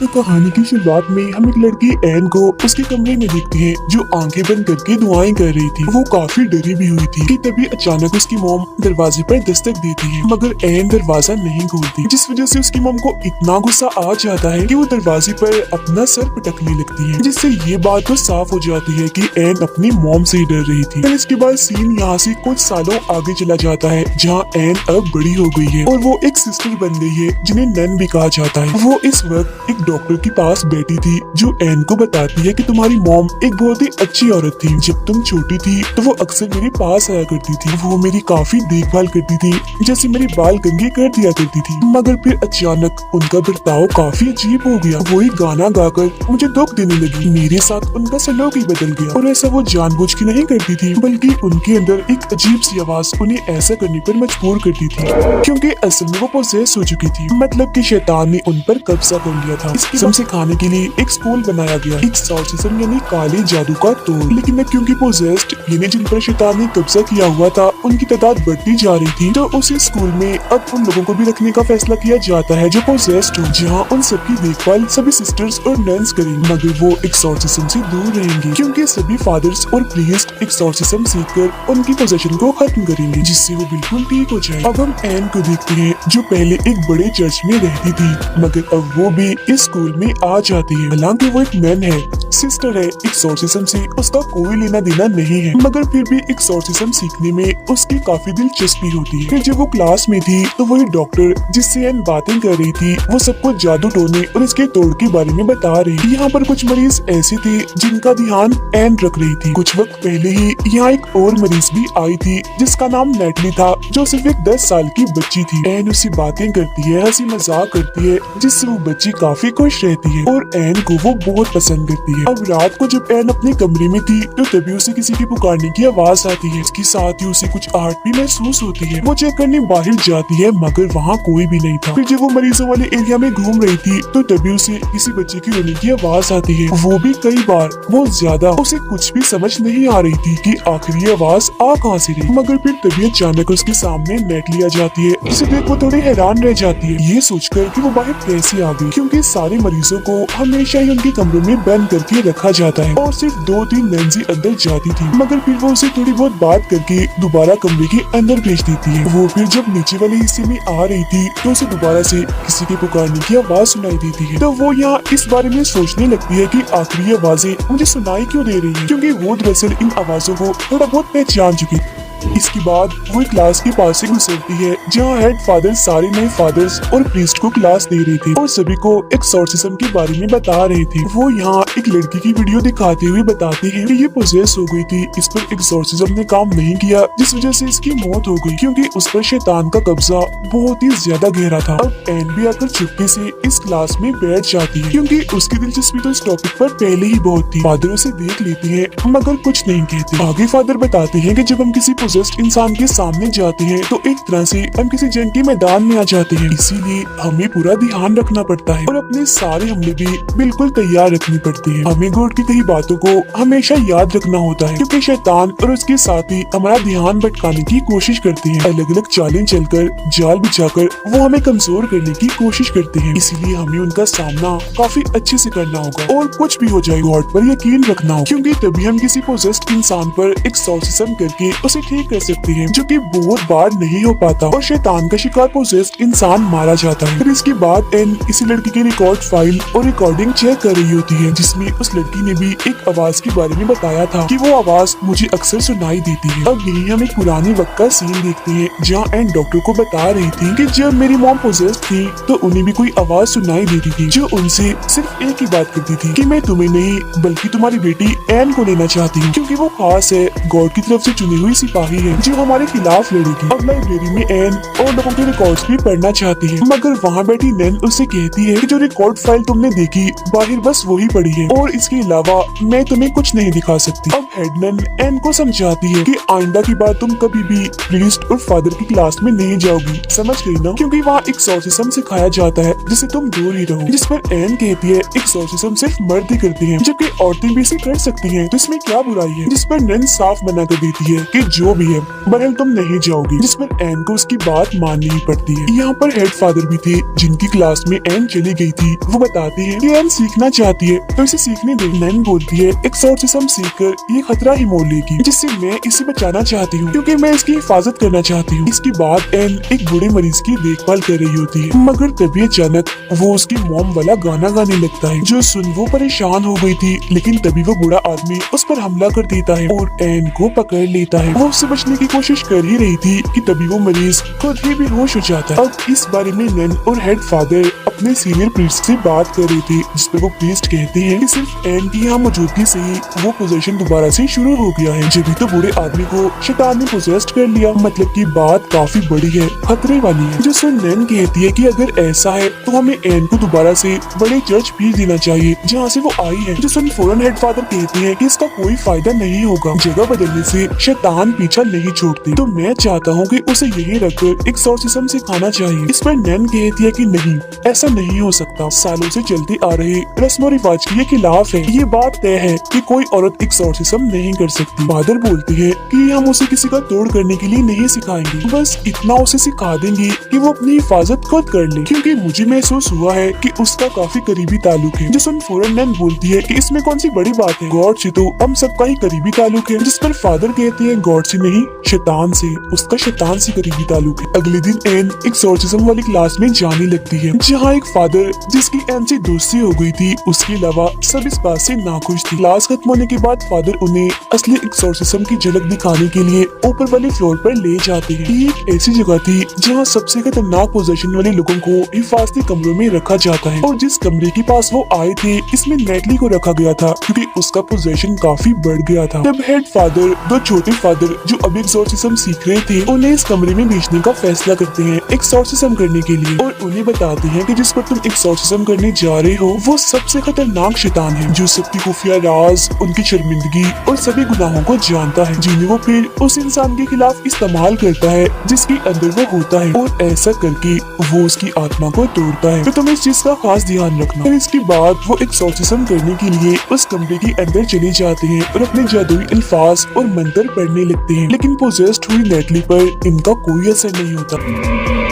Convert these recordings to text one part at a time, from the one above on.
तो कहानी की शुरुआत में हम एक लड़की एन को उसके कमरे में देखते हैं जो आंखें बंद करके दुआएं कर रही थी। वो काफी डरी भी हुई थी कि तभी अचानक उसकी मॉम दरवाजे पर दस्तक देती है, मगर एन दरवाजा नहीं खोलती, जिस वजह से उसकी मॉम को इतना गुस्सा आ जाता है कि वो दरवाजे पर अपना सर पटकने लगती है, जिससे ये बात तो साफ हो जाती है कि एन अपनी मॉम से ही डर रही थी। फिर इसके बाद सीन यहाँ से कुछ सालों आगे चला जाता है जहाँ एन अब बड़ी हो गई है और वो एक सिस्टर बन गई है जिन्हें नन भी कहा जाता है। वो इस वक्त एक डॉक्टर के पास बैठी थी जो एन को बताती है कि तुम्हारी मॉम एक बहुत ही अच्छी औरत थी। जब तुम छोटी थी तो वो अक्सर मेरे पास आया करती थी। वो मेरी काफी देखभाल करती थी, जैसे मेरे बाल कंघे कर दिया करती थी। मगर फिर अचानक उनका बर्ताव काफी अजीब हो गया। वो एक गाना गाकर मुझे दुख देने लगी। मेरे साथ उनका सलूक ही बदल गया और ऐसा वो जानबूझ के नहीं करती थी, बल्कि उनके अंदर एक अजीब सी आवाज उन्हें ऐसा करने पर मजबूर करती थी, क्योंकि असल में वो पोसेस हो चुकी थी। मतलब कि शैतान ने उन पर कब्जा कर लिया था। इसकी कसम सिखाने के लिए एक स्कूल बनाया गया, एक्सॉर्सिज्म यानी काले जादू का तोड़। लेकिन अब क्योंकि पोजेस्ड यानी जिन पर शैतान ने कब्जा किया हुआ था उनकी तादाद बढ़ती जा रही थी, तो उसी स्कूल में अब उन लोगों को भी रखने का फैसला किया जाता है जो पोजेस्ड हो, जहाँ उन सबकी देखभाल सभी सिस्टर्स और नन्स करेंगी, मगर वो एक्सॉर्सिज्म से दूर रहेंगी, क्योंकि सभी फादर्स और प्रीस्ट एक्सॉर्सिज्म सीखकर उनकी पोजेशन को खत्म करेंगे, जिससे वो बिल्कुल ठीक हो जाए। अब हम एन को देखते हैं जो पहले एक बड़े चर्च में रहती थी, मगर अब वो भी इस स्कूल में आ जाती है। हालांकि वो एक नन है, सिस्टर है, एक्सॉर्सिज्म से उसका कोई लेना देना नहीं है, मगर फिर भी एक्सॉर्सिज्म सीखने में उसकी काफी दिलचस्पी होती है। फिर जब वो क्लास में थी तो वही डॉक्टर जिससे एन बातें कर रही थी वो सबको जादू टोने और इसके तोड़ के बारे में बता रही थी। यहाँ पर कुछ मरीज ऐसे थे जिनका ध्यान एन रख रही थी। कुछ वक्त पहले ही यहाँ एक और मरीज भी आई थी जिसका नाम नेटली था, जो सिर्फ एक 10 साल की बच्ची थी। एन उससे बातें करती है, हंसी मजाक करती है, जिससे वो बच्ची काफी खुश रहती है और एन को वो बहुत पसंद करती है। अब रात को जब एन अपने कमरे में थी तो तभी उसे किसी के पुकारने की आवाज आती है। इसके साथ ही उसे कुछ आहट भी महसूस होती है। वो चेक करने बाहर जाती है, मगर वहाँ कोई भी नहीं था। फिर जब वो मरीजों वाले एरिया में घूम रही थी तो तभी उसे किसी बच्चे की रोने की आवाज आती है, वो भी कई बार। बहुत ज्यादा उसे कुछ भी समझ नहीं आ रही थी कि आखिर ये आवाज आ कहाँ से रही, मगर फिर तभी अचानक उसके सामने नेटली आ जाती है। उसे देख वो थोड़ी हैरान रह जाती है, ये सोचकर कि वो बाहर कैसे आ गई, क्योंकि सारे मरीजों को हमेशा ही उनके कमरों में बंद करके रखा जाता है और सिर्फ 2-3 नन्सी अंदर जाती थी, मगर फिर वो उसे थोड़ी बहुत बात करके दोबारा कमरे के अंदर भेज देती है। वो फिर जब नीचे वाले हिस्से में आ रही थी तो उसे दोबारा से किसी के पुकारने की आवाज सुनाई देती है। तो वो यहाँ इस बारे में सोचने लगती है कि आखिर ये आवाजें मुझे सुनाई क्यों दे रही है, क्योंकि वो दरअसल इन आवाजों को थोड़ा बहुत पहचान चुकी थी। इसके बाद वो क्लास के पास से गुजरती है जहाँ हेड फादर सारे नए फादर्स और प्रीस्ट को क्लास दे रही थी और सभी को एक्सॉर्सिज्म के बारे में बता रही थी। वो यहाँ एक लड़की की वीडियो दिखाते हुए बताते हैं कि ये पोजेस हो गई थी, इस पर एक्सॉर्सिज्म ने काम नहीं किया, जिस वजह से इसकी मौत हो गई, क्योंकि उस पर शैतान का कब्जा बहुत ही ज्यादा गहरा था। अब एन भी आकर चुपके से इस क्लास में बैठ जाती है, क्योंकि उसकी दिलचस्पी तो इस टॉपिक पर पहले ही बहुत थी। फादर उसे देख लेती है मगर कुछ नहीं कहते। आगे फादर बताते हैं कि जब हम किसी इंसान के सामने जाते हैं तो एक तरह से हम किसी जंग के मैदान में आ जाते हैं, इसीलिए हमें पूरा ध्यान रखना पड़ता है और अपने सारे हमले भी बिल्कुल तैयार रखनी पड़ती है। हमें गॉड की कई बातों को हमेशा याद रखना होता है, क्योंकि शैतान और उसके साथी हमारा ध्यान भटकाने की कोशिश करते हैं। अलग अलग चालें चलकर, जाल बिछाकर वो हमें कमजोर करने की कोशिश करते हैं, इसीलिए हमें उनका सामना काफी अच्छे से करना होगा और कुछ भी हो जाए गॉड पर यकीन रखना होगा, क्योंकि तभी हम किसी पोजेस्ड इंसान पर एक्सॉर्सिज्म करके उसे ठीक कर सकते हैं, जो कि बहुत बार नहीं हो पाता और शैतान का शिकार पोजेस्ड इंसान मारा जाता है। फिर इसके बाद एन इसी लड़की की रिकॉर्ड फाइल और रिकॉर्डिंग चेक कर रही होती है, जिसमें उस लड़की ने भी एक आवाज के बारे में बताया था कि वो आवाज मुझे अक्सर सुनाई देती है। अब यही हम एक पुरानी वक्त का सीन देखते हैं जहाँ एन डॉक्टर को बता रही थी कि जब मेरी मॉम पोजेस्ड थी तो उन्हें भी कोई आवाज सुनाई देती थी जो उनसे सिर्फ एक ही बात करती थी कि मैं तुम्हें नहीं बल्कि तुम्हारी बेटी एन को लेना चाहती हूँ, क्योंकि वो खास है, गॉड की तरफ से चुनी हुई सिपाही है जो हमारे खिलाफ लड़ेगी। अब लाइब्रेरी में एन और लोगों के रिकॉर्ड्स भी पढ़ना चाहती है, मगर वहाँ बैठी नैन उससे कहती है कि जो रिकॉर्ड फाइल तुमने देखी बाहर बस वही पढ़ी है और इसके अलावा मैं तुम्हें कुछ नहीं दिखा सकती। अब हेड नैन एन को समझाती है कि आइंदा की बात तुम कभी भी प्रीस्ट और फादर की क्लास में नहीं जाओगी, समझ गई ना, क्योंकि वहाँ एक्सॉर्सिज्म सिखाया जाता है जिसे तुम दूर ही रहो। जिस पर एन कहती है एक्सॉर्सिज्म सिर्फ मर्द ही करते हैं, जबकि औरतें भी इसे कर सकती हैं, तो इसमें क्या बुराई है। जिस पर नैन साफ मना कर देती है कि जो भी है, बहरहाल तुम नहीं जाओगी, जिस पर एन को उसकी बात माननी ही पड़ती है। यहाँ पर हेड फादर भी थे जिनकी क्लास में एन चली गई थी। वो बताते हैं कि एन सीखना चाहती है तो इसे सीखने दे। नैन बोलती है एक्सॉर्सिज्म सीखकर ये खतरा ही मोल लेगी, जिससे मैं इसे बचाना चाहती हूँ क्योंकि मैं इसकी हिफाजत करना चाहती हूँ। इसके बाद एन एक बूढ़े मरीज की देखभाल कर रही होती है, मगर तभी अचानक वो उसकी मॉम वाला गाना गाने लगता है जो सुन वो परेशान हो गई थी। लेकिन तभी वो बूढ़ा आदमी उस पर हमला कर देता है और एन को पकड़ लेता है। वो उससे बचने की कोशिश कर ही रही थी कि तभी वो मरीज खुद ही बेहोश हो जाता है। अब इस बारे में नैन और हेड फादर अपने सीनियर प्रीस्ट से बात कर रही थी, जिस पर वो प्रीस्ट कहते हैं कि सिर्फ एन की यहाँ मौजूदगी से ही वो पोजेशन दोबारा से शुरू हो गया है। जब भी तो बूढ़े आदमी को शैतान ने पोजेस्ट कर लिया, मतलब की बात काफी बड़ी है, खतरे वाली है। जो सुन नैन कहती है कि अगर ऐसा है तो हमें एन को दोबारा से बड़े चर्च भेज देना चाहिए जहाँ से वो आई है। जो सुन फौरन हेड फादर कहते हैं कि इसका कोई फायदा नहीं होगा, जगह बदलने से शैतान पीछा नहीं छोड़ती, तो मैं चाहता हूँ कि उसे यही रखकर एक्सॉर्सिज्म सिखाना चाहिए। इस पर नैन कहती है कि नहीं, ऐसा नहीं हो सकता, सालों से चलते आ रहे रस्म और रिवाज के खिलाफ है। ये बात तय है कि कोई औरत एक्सॉर्सिज्म नहीं कर सकती। फादर बोलती है कि हम उसे किसी का तोड़ करने के लिए नहीं सिखाएंगे, बस इतना उसे सिखा देंगे कि वो अपनी हिफाजत खुद कर ले, क्योंकि मुझे महसूस हुआ है कि उसका काफी करीबी ताल्लुक है। जो सुन फौरन नैन बोलती है कि इसमें कौन सी बड़ी बात है, गॉड से तो हम सबका ही करीबी ताल्लुक है। जिस पर फादर कहते हैं गॉड से नहीं, शैतान से, उसका शैतान से करीबी ताल्लुक है। अगले दिन एन एक्सॉर्सिज्म वाली क्लास में जाने लगती है, जहाँ एक फादर जिसकी एन से दोस्ती हो गई थी, उसके अलावा सब इस बात से नाखुश थे। क्लास खत्म होने के बाद फादर उन्हें असली एक्सॉर्सिज्म की झलक दिखाने के लिए ऊपर वाले फ्लोर पर ले जाते हैं। ये एक ऐसी जगह थी जहाँ सबसे खतरनाक पोजीशन वाले लोगों को हिफाजती कमरों में रखा जाता है, और जिस कमरे के पास वो आए थे इसमें नेटली को रखा गया था क्योंकि उसका पोजीशन काफी बढ़ गया था। तब हेड फादर दो छोटे फादर जो अभी एक्सॉर्सिज्म सीख रहे थे उन्हें इस कमरे में भेजने का फैसला करते हैं एक्सॉर्सिज्म करने के लिए, और उन्हें बताते हैं कि जिस पर तुम एक्सॉर्सिज्म करने जा रहे हो वो सबसे खतरनाक शैतान है, जो सबकी खुफिया राज, उनकी शर्मिंदगी और सभी गुनाहों को जानता है, जिन्हें वो फिर उस इंसान के खिलाफ इस्तेमाल करता है जिसके अंदर वो होता है, और ऐसा करके वो उसकी आत्मा को तोड़ता है। तो तुम इस चीज का खास ध्यान रखना। फिर इसके बाद वो एक्सॉर्सिज्म करने के लिए उस कमरे के अंदर चले जाते हैं और अपने जादुई अल्फाज और मंत्र पढ़ने लगते हैं, लेकिन पोजेस्ड हुई नेटली पर इनका कोई असर नहीं होता।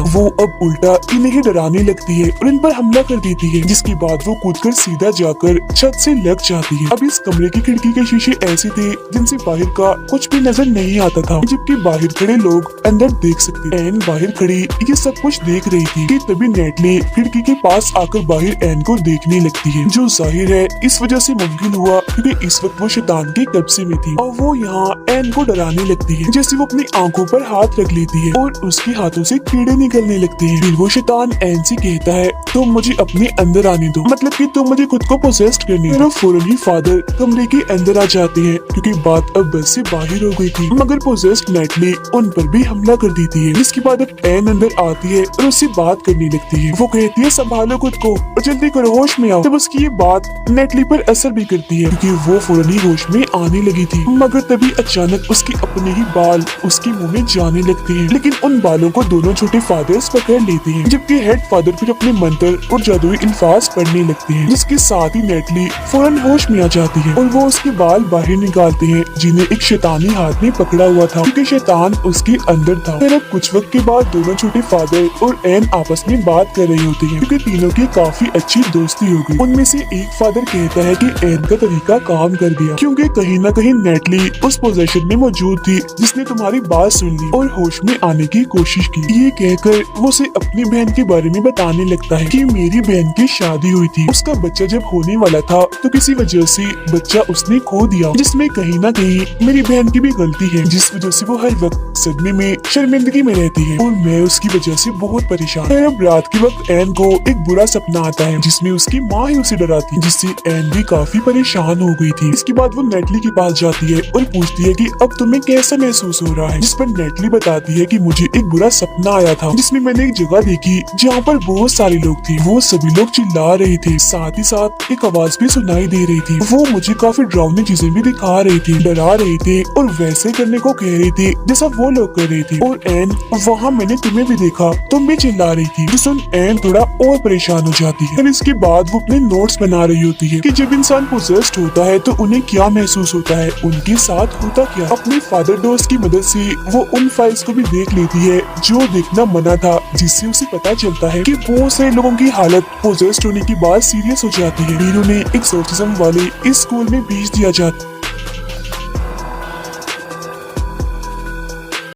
वो अब उल्टा इन्हें ही डराने लगती है और इन पर हमला कर देती है, जिसके बाद वो कूदकर सीधा जाकर छत से लग जाती है। अब इस कमरे की खिड़की के शीशे ऐसे थे जिनसे बाहर का कुछ भी नजर नहीं आता था, जबकि बाहर खड़े लोग अंदर देख सकते। एन बाहर खड़ी ये सब कुछ देख रही थी कि तभी नेटली खिड़की के पास आकर बाहर एन को देखने लगती है, जो जाहिर है इस वजह से मुमकिन हुआ क्योंकि इस वक्त वो शैतान के कब्जे में थी, और वो यहाँ एन को डराने लगती है, जैसे वो अपनी आंखों पर हाथ रख लेती है और उसके हाथों से कीड़े निकलने लगते हैं। फिर वो शैतान एन से कहता है तुम मुझे अपने अंदर आने दो, मतलब कि तुम मुझे खुद को पोसेस्ट करने दो। फौरन ही फादर कमरे के अंदर आ जाते हैं क्योंकि बात अब बस से बाहर हो गई थी, मगर पोसेस्ड नेटली उन पर भी हमला कर देती है, जिसके बाद अब एन अंदर आती है और उससे बात करने लगती है। वो कहती है संभालो खुद को और जल्दी करो, होश में आओ। तब उसकी ये बात नेटली पर असर भी करती है क्योंकि वो फौरन ही होश में आने लगी थी, मगर तभी अचानक उसके अपने ही बाल उसके मुंह में जाने लगते हैं, लेकिन उन बालों को दोनों छोटे फादर्स पकड़ लेते हैं, जबकि हेड फादर फिर अपने मंत्र और जादुई अल्फाज पढ़ने लगते हैं, जिसके साथ ही नेटली फौरन होश में आ जाती है और वो उसके बाल बाहर निकालते हैं, जिन्हें एक शैतानी हाथ में पकड़ा हुआ था क्योंकि शैतान उसके अंदर था। फिर अब कुछ वक्त के बाद दोनों छोटे फादर और एन आपस में बात कर रहे होते हैं क्योंकि तीनों की काफी अच्छी दोस्ती हो गई। उनमें से एक फादर कहता है कि एन का तरीका काम कर गया क्योंकि कहीं न कहीं नेटली उस पोजीशन में मौजूद थी जिसने तुम्हारी बात सुन ली और होश में आने की कोशिश की। ये कहकर वो उसे अपनी बहन के बारे में बताने लगता है कि मेरी बहन की शादी हुई थी, उसका बच्चा जब होने वाला था तो किसी वजह से बच्चा उसने खो दिया, जिसमें कहीं ना कहीं मेरी बहन की भी गलती है, जिस वजह से वो हर वक्त सदमे में शर्मिंदगी में रहती है और मैं उसकी वजह से बहुत परेशान। फिर अब रात के वक्त एन को एक बुरा सपना आता है जिसमें उसकी माँ ही उसे डराती है, जिससे एन भी काफी परेशान हो गई थी। इसके बाद वो नेटली के पास जाती है और पूछती है कि अब तुम्हें कैसा महसूस हो रहा है, जिस पर नेटली बताती है कि मुझे एक बुरा सपना आया था इसमें मैंने एक जगह देखी जहाँ पर बहुत सारे लोग थे। वो सभी लोग चिल्ला रहे थे, साथ ही साथ एक आवाज भी सुनाई दे रही थी। वो मुझे काफी डरावनी चीजें भी दिखा रहे थे, डरा रहे थे और वैसे करने को कह रहे थे जैसा वो लोग कर रहे थे। और एन, वहाँ मैंने तुम्हें भी देखा, तुम भी चिल्ला रही थी। तो सुन एन थोड़ा और परेशान हो जाती है। और इसके बाद वो अपने नोट्स बना रही होती है कि जब इंसान पोजेस्ड होता है तो उन्हें क्या महसूस होता है, उनके साथ होता क्या। अपने फादर डोज की मदद से वो उन फाइल्स को भी देख लेती है जो देखना मना था, जिससे उसे पता चलता है कि बहुत सारे लोगों की हालत पोजेस्ड होने के बाद सीरियस हो जाती है। हीरो ने एक्सोर्सिज्म वाले इस स्कूल में भेज दिया जाता है।